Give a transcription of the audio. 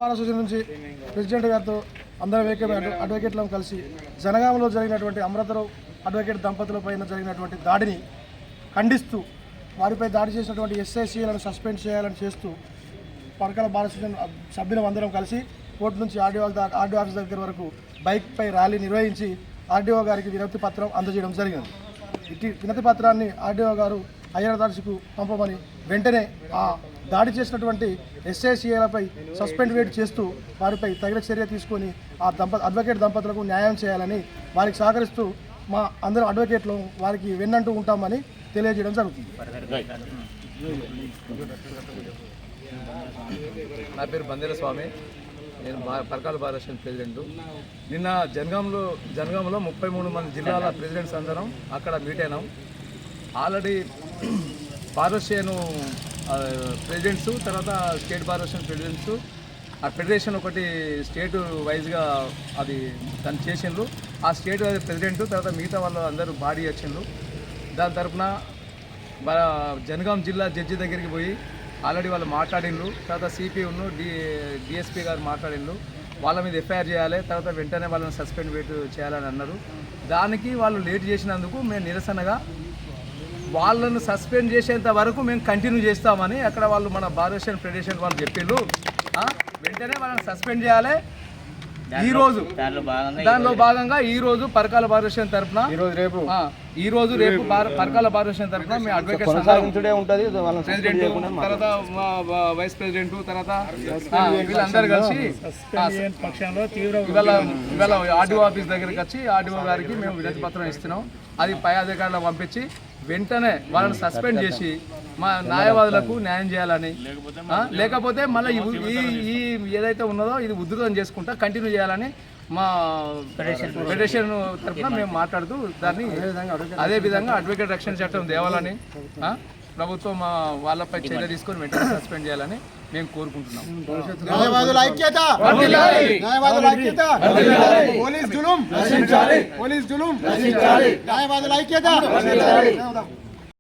Association నుంచి president గారితో అందరం అడ్వకేట్లను కలిసి జనగామలో జరిగినటువంటి అమృతరావు అడ్వకేట్ దంపతులపైన జరిగినటువంటి దాడిని ఖండిస్తూ వారిపై దాడి చేసినటువంటి ఎస్ఐసీలను సస్పెండ్ చేయాలని చేస్తూ పరకాల బార్ అసోసియేషన్ సభ్యులం అందరం కలిసి కోర్టు నుంచి ఆర్డీఓ ఆఫీస్ దగ్గర వరకు బైక్పై ర్యాలీ నిర్వహించి ఆర్డీఓ గారికి వినతి పత్రం అందజేయడం జరిగింది. ఇటు వినతి పత్రాన్ని ఆర్డీఓ గారు హయ్యర్ అథారిటీకి పంపమని వెంటనే ఆ దాడి చేసినటువంటి ఎస్ఐసీలపై సస్పెండ్ వేట్ చేస్తూ వారిపై తగిన చర్య తీసుకొని ఆ అడ్వకేట్ దంపతులకు న్యాయం చేయాలని వారికి సహకరిస్తూ మా అందరం అడ్వకేట్లు వారికి వెన్నంటూ ఉంటామని తెలియజేయడం జరుగుతుంది. నా పేరు బందేల స్వామి, నేను పరకాల బార్ అసోసియేషన్ ప్రెసిడెంట్. నిన్న జనగాంలో 33 మంది జిల్లాల ప్రెసిడెంట్స్ అందరం అక్కడ మీట్ అయినాం. ఆల్రెడీ బార్ అసోసియేషన్ ప్రెసిడెంట్స్, తర్వాత స్టేట్ బార్ అసోసియేషన్ ప్రెసిడెంట్స్, ఆ ఫెడరేషన్ ఒకటి స్టేట్ వైజ్గా అది దాన్ని చేసిండ్రు. ఆ స్టేట్ వైజ్ ప్రెసిడెంట్ తర్వాత మిగతా వాళ్ళు అందరూ బాడీ వచ్చిండ్రు. దాని తరఫున జనగాం జిల్లా జడ్జి దగ్గరికి పోయి ఆల్రెడీ వాళ్ళు మాట్లాడిండ్రు. తర్వాత సిపిను డిఎస్పీ గారు మాట్లాడిండ్రు. వాళ్ళ మీద ఎఫ్ఐఆర్ చేయాలి, తర్వాత వెంటనే వాళ్ళని సస్పెండ్ చేయాలని అన్నారు. దానికి వాళ్ళు లేట్ చేసినందుకు మేము నిరసనగా వాళ్ళను సస్పెండ్ చేసేంత వరకు మేము కంటిన్యూ చేస్తామని అక్కడ వాళ్ళు మన బార్ అసోసియేషన్ ఫెడరేషన్ వాళ్ళు చెప్పిండ్రు. వెంటనే వాళ్ళని సస్పెండ్ చేయాలి. దానిలో భాగంగా ఈరోజు పరకాల బార్ అసోసియేషన్ తరఫున రేపు పరకాల బార్ అసోసియేషన్ తరఫున మేము అడ్వకేట్ ప్రెసిడెంట్, తర్వాత వైస్ ప్రెసిడెంట్, తర్వాత వీళ్ళందరూ కలిసి ఇవాళ ఆర్డీఓ ఆఫీస్ దగ్గరికి వచ్చి ఆర్డీఓ గారికి మేము వినతి పత్రం ఇస్తున్నాం. అది పై అధికారులకు పంపించి వెంటనే వాళ్ళని సస్పెండ్ చేసి మా న్యాయవాదులకు న్యాయం చేయాలని, లేకపోతే మళ్ళీ ఈ ఏదైతే ఉన్నదో ఇది ఉధృతం చేసుకుంటా కంటిన్యూ చేయాలని మా ఫెడరేషన్ తరఫున మేము మాట్లాడుతూ దాన్ని అదేవిధంగా అడ్వకేట్ రక్షణ చట్టం తేవాలని ప్రభుత్వం వాళ్ళపై చర్య తీసుకొని వెంటనే సస్పెండ్ చేయాలని మేము కోరుకుంటున్నాం. పోలీస్ జులుం